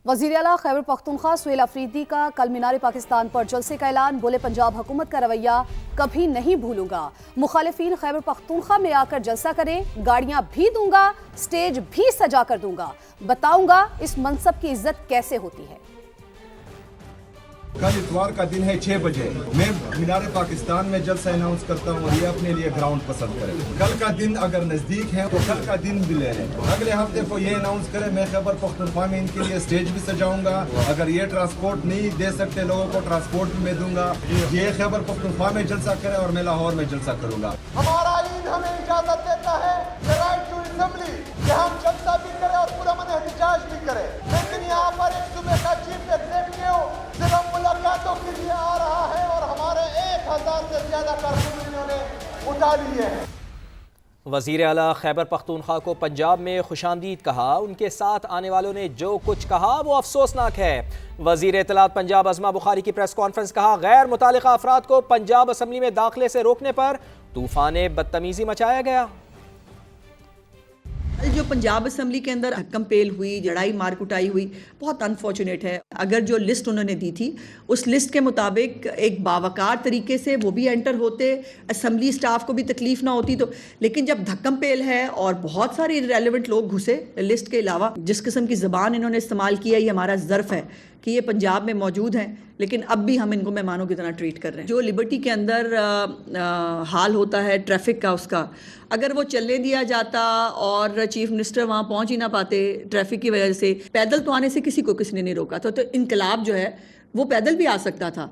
वज़ीर आला खैबर पख्तूनख्वा सुहेल अफरीदी का कल मीनार पाकिस्तान पर जलसे का ऐलान। बोले, पंजाब हुकूमत का रवैया कभी नहीं भूलूंगा। मुखालिफिन खैबर पख्तूनख्वा में आकर जलसा करें, गाड़ियां भी दूंगा, स्टेज भी सजा कर दूंगा, बताऊंगा इस मनसब की इज्जत कैसे होती है। कल इतवार का दिन है 6 बजे मैं मीनार पाकिस्तान में जलसा अनाउंस करता हूँ और ये अपने लिए ग्राउंड पसंद करें। कल का दिन अगर नज़दीक है तो कल का दिन भी ले लें। अगले हफ्ते को ये अनाउंस करें मैं खैबर पख्तूनख्वा में इनके लिए स्टेज भी सजाऊंगा। अगर ये ट्रांसपोर्ट नहीं दे सकते लोगों को, ट्रांसपोर्ट भी मैं दूंगा। ये खैबर पख्तूनख्वा में जलसा करें और मैं लाहौर में जलसा करूंगा। हमारा आईन हमें इजाजत देता है राइट टू असेंबली कि हम जलसा भी करें और पुरअमन एहतजाज भी करें, लेकिन यहाँ पर एक सूबे का चीफ एग्जीक्यूटिव सिर्फ मुलाकातों के लिए आ रहा है और हमारे 1000 से ज्यादा कारकुन इन्होंने उठा लिए हैं। वज़ीर आला खैबर पख्तूनख्वा को पंजाब में खुशामदीद कहा। उनके साथ आने वालों ने जो कुछ कहा वो अफसोसनाक है। वज़ीर इत्तलात पंजाब अज़मा बुखारी की प्रेस कॉन्फ्रेंस। कहा, गैर मुतालिका अफराद को पंजाब असम्बली में दाखिले से रोकने पर तूफान बदतमीजी मचाया गया। जो पंजाब असम्बली के अंदर हक्कम पेल हुई, लड़ाई मार कुटाई हुई, बहुत अनफॉर्चुनेट है। अगर जो लिस्ट उन्होंने दी थी उस लिस्ट के मुताबिक एक बावकार तरीके से वो भी एंटर होते, असम्बली स्टाफ को भी तकलीफ ना होती, तो लेकिन जब धक्कम पेल है और बहुत सारे इररेलेवेंट लोग घुसे लिस्ट के अलावा, जिस किस्म की ज़बान इन्होंने इस्तेमाल किया, ये हमारा ज़र्फ़ है कि ये पंजाब में मौजूद हैं, लेकिन अब भी हम इनको मेहमानों की तरह ट्रीट कर रहे हैं। जो लिबर्टी के अंदर हाल होता है ट्रैफिक का, उसका अगर वो चलने दिया जाता और चीफ मिनिस्टर वहाँ पहुँच ही ना पाते ट्रैफिक की वजह से, पैदल तो आने से किसी ने नहीं रोका था, तो इनकलाब जो है वो पैदल भी आ सकता था।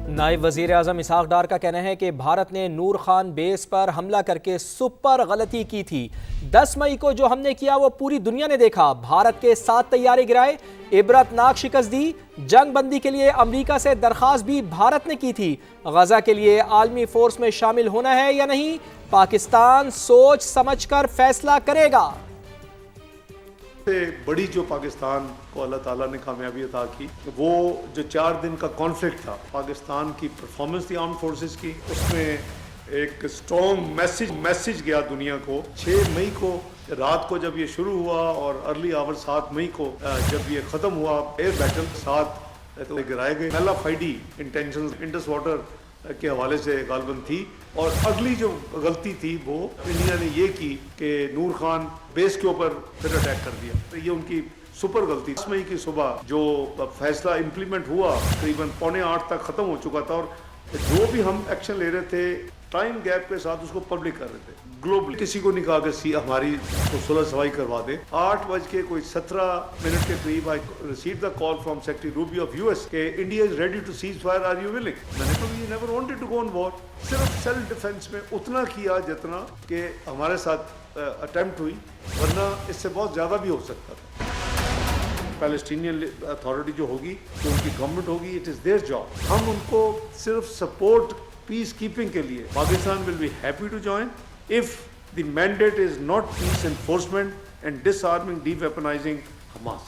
नायब वज़ीर आज़म इसहाक डार का कहना है कि भारत ने नूर खान बेस पर हमला करके सुपर गलती की थी। 10 मई को जो हमने किया वो पूरी दुनिया ने देखा। भारत के 7 तैयारे गिराए, इबरतनाक शिकस्त दी। जंग बंदी के लिए अमरीका से दरख्वास्त भी भारत ने की थी। गजा के लिए आलमी फोर्स में शामिल होना है या नहीं, पाकिस्तान सोच समझ कर फैसला करेगा। बड़ी जो पाकिस्तान को अल्लाह ताला ने कामयाबी अता की, वो जो 4 दिन का कॉन्फ्लिक्ट था, पाकिस्तान की परफॉर्मेंस थी आर्म फोर्सेस की, उसमें एक स्ट्रॉन्ग मैसेज गया दुनिया को। 6 मई को रात को जब ये शुरू हुआ और अर्ली आवर 7 मई को जब ये ख़त्म हुआ, एयर बैटल 7 तो गिराए गए। पहला फाइडी इंटेंशन इंडस वाटर के हवाले से गालबन थी, और अगली जो गलती थी वो इंडिया ने ये की कि नूर खान बेस के ऊपर फिर अटैक कर दिया। तो ये उनकी सुपर गलती। 10 मई की सुबह जो फैसला इम्प्लीमेंट हुआ करीबन 7:45 तक ख़त्म हो चुका था, और जो भी हम एक्शन ले रहे थे टाइम गैप के साथ उसको पब्लिक कर रहे थे ग्लोबली। किसी को नहीं कहा कि हमारी तो सुलह सवाई करवा दे। 8:17 के करीब I receive the call from secretary Rubio of US के India is ready to cease fire, are you willing? मैंने कहा we never wanted to go on war. सिर्फ सेल्फ डिफेंस में उतना किया जितना कि हमारे साथ अटेम्प्ट हुई, वरना इससे बहुत ज़्यादा भी हो सकता था। पैलेस्टीनियन अथॉरिटी जो होगी, जो उनकी गवर्नमेंट होगी, इट इज़ देयर जॉब। हम उनको सिर्फ सपोर्ट पीस कीपिंग के लिए, Pakistan will be happy to join if the mandate is not peace enforcement and disarming deweaponizing Hamas.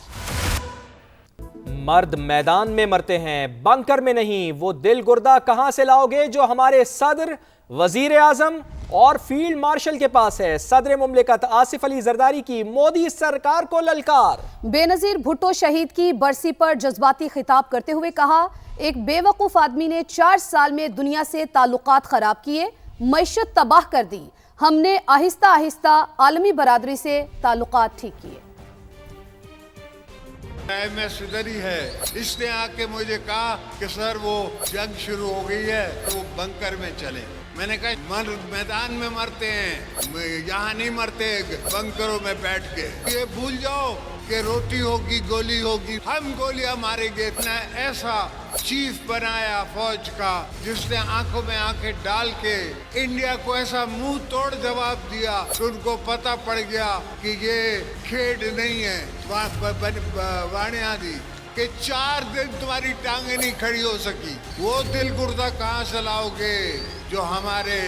मर्द मैदान में मरते हैं, बंकर में नहीं। वो दिल गुर्दा कहां से लाओगे जो हमारे सदर, वजीर आजम और फील्ड मार्शल के पास है। सदर मुमलिकत आसिफ अली जरदारी की मोदी सरकार को ललकार। बेनजीर भुट्टो शहीद की बरसी पर जज्बाती खिताब करते हुए कहा, एक बेवकूफ आदमी ने 4 साल में दुनिया से ताल्लुकात खराब किए, मईशत तबाह कर दी। हमने आहिस्ता आहिस्ता आलमी बरादरी से ताल्लुकात ठीक किए। MS इधर ही है, इसने आके मुझे कहा कि सर वो जंग शुरू हो गई है तो वो बंकर में चले। मैंने कहा मैदान में मरते हैं, यहाँ नहीं मरते बंकरों में बैठ के। ये भूल जाओ कि रोटी होगी गोली होगी, हम गोलियां मारेंगे। इतना ऐसा चीफ बनाया फौज का जिसने आंखों में आंखें डाल के इंडिया को ऐसा मुंह तोड़ जवाब दिया कि उनको पता पड़ गया कि ये खेड नहीं है वाणिया दी, कि 4 दिन तुम्हारी टांगे नहीं खड़ी हो सकी। वो दिल गुर्दा कहाँ से लाओगे जो हमारे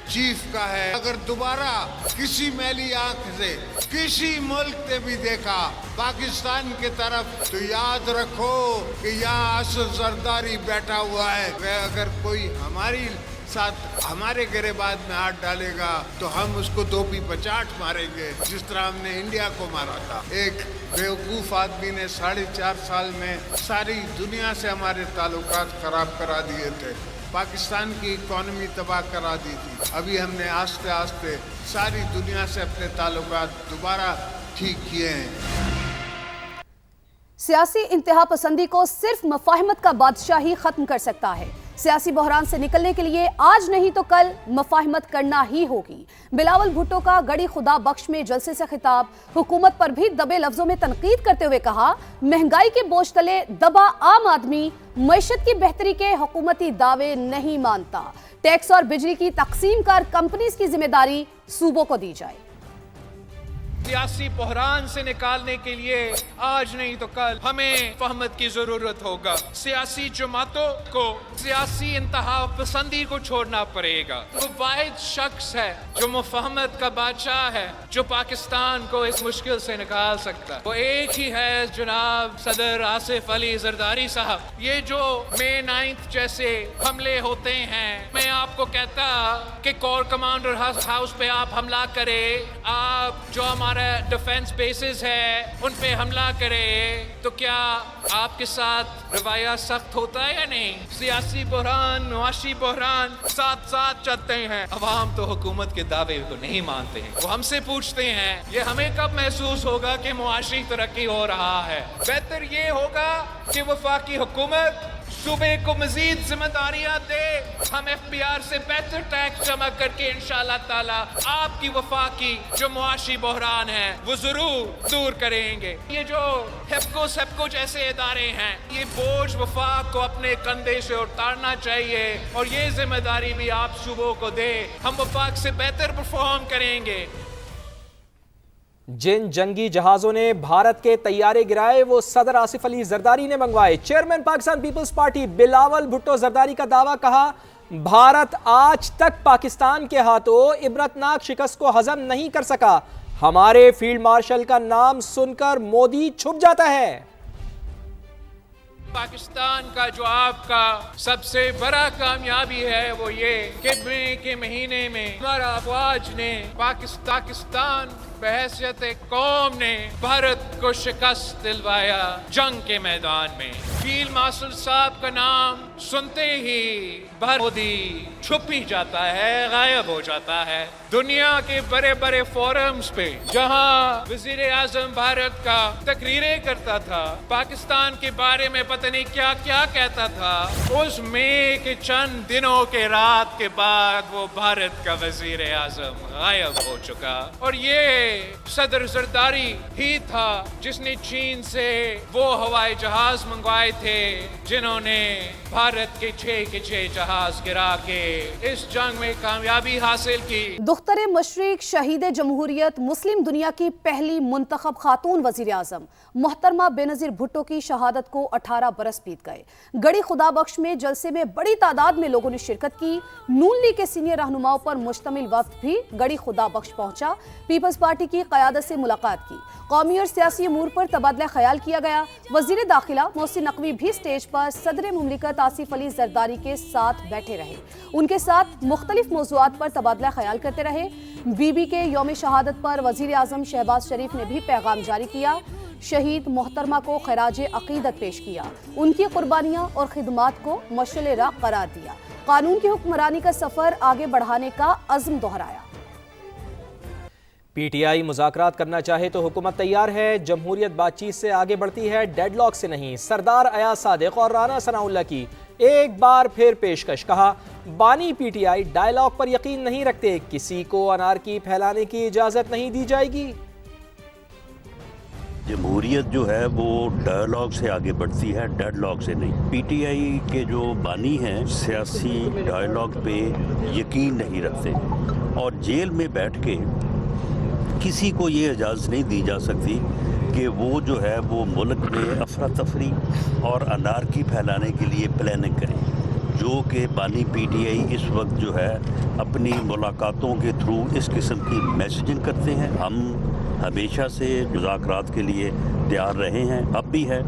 चीफ का है? अगर दोबारा किसी मैली आंख से किसी मुल्क ने भी देखा पाकिस्तान की तरफ, तो याद रखो कि यहाँ असद जरदारी बैठा हुआ है। अगर कोई हमारी साथ हमारे गिरेबाज में हाथ डालेगा तो हम उसको दो पी पचाट मारेंगे, जिस तरह हमने इंडिया को मारा था। एक बेवकूफ आदमी ने 4.5 साल में सारी दुनिया से हमारे ताल्लुकात खराब करा दिए थे, पाकिस्तान की इकॉनमी तबाह करा दी थी। अभी हमने आस्ते आस्ते सारी दुनिया से अपने ताल्लुकात दोबारा ठीक किए हैं। सियासी इंतहा पसंदी को सिर्फ मफाहिमत का बादशाह ही खत्म कर सकता है। सियासी बहरान से निकलने के लिए आज नहीं तो कल मफाहिमत करना ही होगी। बिलावल भुट्टो का गड़ी खुदा बख्श में जलसे से खिताब, हुकूमत पर भी दबे लफ्जों में तनकीद करते हुए कहा, महंगाई के बोझ तले दबा आम आदमी मईशत की बेहतरी के हुकूमती दावे नहीं मानता। टैक्स और बिजली की तकसीम कर कंपनीज की जिम्मेदारी सूबों को दी जाए। सियासी बहरान से निकालने के लिए आज नहीं तो कल हमें फहमत की जरूरत होगा। सियासी जमातों को सियासी इंतहा पसंदी को छोड़ना पड़ेगा। वो वाहिद शख्स है जो मुफहमत का बादशाह है, जो पाकिस्तान को इस मुश्किल से निकाल सकता है, वो एक ही है जनाब सदर आसिफ अली जरदारी साहब। ये जो मई 9 जैसे हमले होते हैं, मैं आपको कहता कि कोर कमांडर हाउस पे आप हमला करें, आप जो हमारा डिफेंस बेसिस है उन पे हमला करे, तो क्या आपके साथ रवैया सख्त होता है या नहीं? सियासी बहरान, मुआशी बहरान साथ साथ चलते हैं। अवाम तो हुकूमत के दावे को नहीं मानते हैं, वो हमसे पूछते हैं ये हमें कब महसूस होगा कि मुआशी तरक्की हो रहा है। बेहतर ये होगा कि वफाकी हुकूमत सूबे को मजीद जिम्मेदारियां दे, हम FBR से बेहतर टैक्स जमा करके इंशाअल्लाह ताला आपकी वफाकी जो मुआशी बहरान है वो जरूर दूर करेंगे। ये जो हेप्को जैसे इदारे हैं, ये बोझ वफाक को अपने कंधे से उतारना चाहिए और ये जिम्मेदारी भी आप सूबों को दे, हम वफाक से बेहतर परफॉर्म करेंगे। जिन जंगी जहाजों ने भारत के तैयारे गिराए वो सदर आसिफ अली जरदारी ने मंगवाए। Chairman Pakistan peoples party Bilawal Bhutto Zardari का दावा, कहा भारत आज तक पाकिस्तान के हाथों इबरतनाक शिकस्त को हजम नहीं कर सका। हमारे फील्ड मार्शल का नाम सुनकर मोदी छुप जाता है। पाकिस्तान का जो आपका सबसे बड़ा कामयाबी है वो ये कि मई के महीने में हमारा अफवाज ने पाकिस्तान बहैसियत कौम ने भारत को शिकस्त दिलवाया जंग के मैदान में। फील्ड मार्शल साहब का नाम सुनते ही मोदी छुप ही जाता है, गायब हो जाता है। दुनिया के बड़े बड़े फोरम्स पे जहां वजीर आजम भारत का तकरीरें करता था, पाकिस्तान के बारे में पता नहीं क्या क्या कहता था, उस मई के चंद दिनों के रात के बाद वो भारत का वजीर आजम गायब हो चुका। और ये सदर जरदारी ही था जिसने चीन से वो हवाई जहाज मंगवाए थे जिन्होंने भारत के 6 जहाज गिरा के इस जंग में कामयाबी हासिल की। दुख्तर मशरिक शहीद जमहूरियत मुस्लिम दुनिया की पहली मुंतखब खातून वजीर आजम मोहतरमा बेनजीर भुट्टो की शहादत को 18 बरस बीत गए। गड़ी खुदा बख्श में जलसे में बड़ी तादाद में लोगों ने शिरकत की। नून लीग के सीनियर रहनुमाओं पर मुश्तमिल वफ्द भी गड़ी खुदा बख्श पहुंचा। पीपल्स पार्टी की क़यादत से मुलाकात की। कौमी और सियासी अमूर पर तबादला ख्याल किया गया। वजीर दाखिला मोहसिन नकवी भी स्टेज पर सदर मुमलिकत आसिफ अली जरदारी के साथ बैठे रहे। उनके साथ मुख्तलिफ मौज़ूआत पर तबादला ख्याल करते रहे। बीबी के यौम शहादत पर वजीर आजम शहबाज शरीफ ने भी पैगाम जारी किया। शहीद मोहतरमा को खराज अकीदत पेश किया। उनकी कुर्बानियां और खिदमात को मशअल राह करार दिया। कानून की हुक्मरानी का सफर आगे बढ़ाने का अज़्म दोहराया। PTI मुज़ाकरात करना चाहे तो हुकूमत तैयार है। जमहूरियत बातचीत से आगे बढ़ती है, डेडलॉक से नहीं। सरदार अयाज सादिक और राना सनाउल्लाह की एक बार फिर पेशकश, कहा बानी PTI डायलॉग पर यकीन नहीं रखते, किसी को अनारकी फैलाने की इजाज़त नहीं दी जाएगी। जमहूरियत जो है वो डायलॉग से आगे बढ़ती है, डेडलॉक से नहीं। PTI के जो बानी हैं सियासी डायलॉग पे यकीन नहीं रखते और जेल में बैठ के किसी को ये इजाज़त नहीं दी जा सकती कि वो जो है वो मुल्क में अफरा तफरी और अनारकी फैलाने के लिए प्लानिंग करें, जो कि बानी PTI इस वक्त जो है अपनी मुलाकातों के थ्रू इस किस्म की मैसेजिंग करते हैं। हम हमेशा से मुज़ाकरात के लिए तैयार रहे हैं, अब भी है।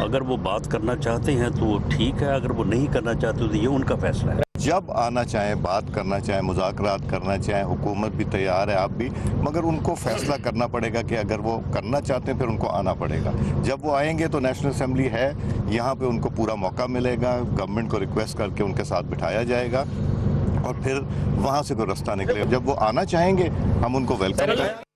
अगर वो बात करना चाहते हैं तो वो ठीक है, अगर वो नहीं करना चाहते तो ये उनका फैसला है। जब आना चाहें, बात करना चाहें, मुज़ाकरात करना चाहें, हुकूमत भी तैयार है, आप भी, मगर उनको फैसला करना पड़ेगा कि अगर वो करना चाहते हैं फिर उनको आना पड़ेगा। जब वो आएंगे तो नेशनल असेंबली है, यहाँ पे उनको पूरा मौका मिलेगा, गवर्नमेंट को रिक्वेस्ट करके उनके साथ बिठाया जाएगा और फिर वहाँ से कोई रास्ता निकलेगा। जब वो आना चाहेंगे हम उनको वेलकम करें।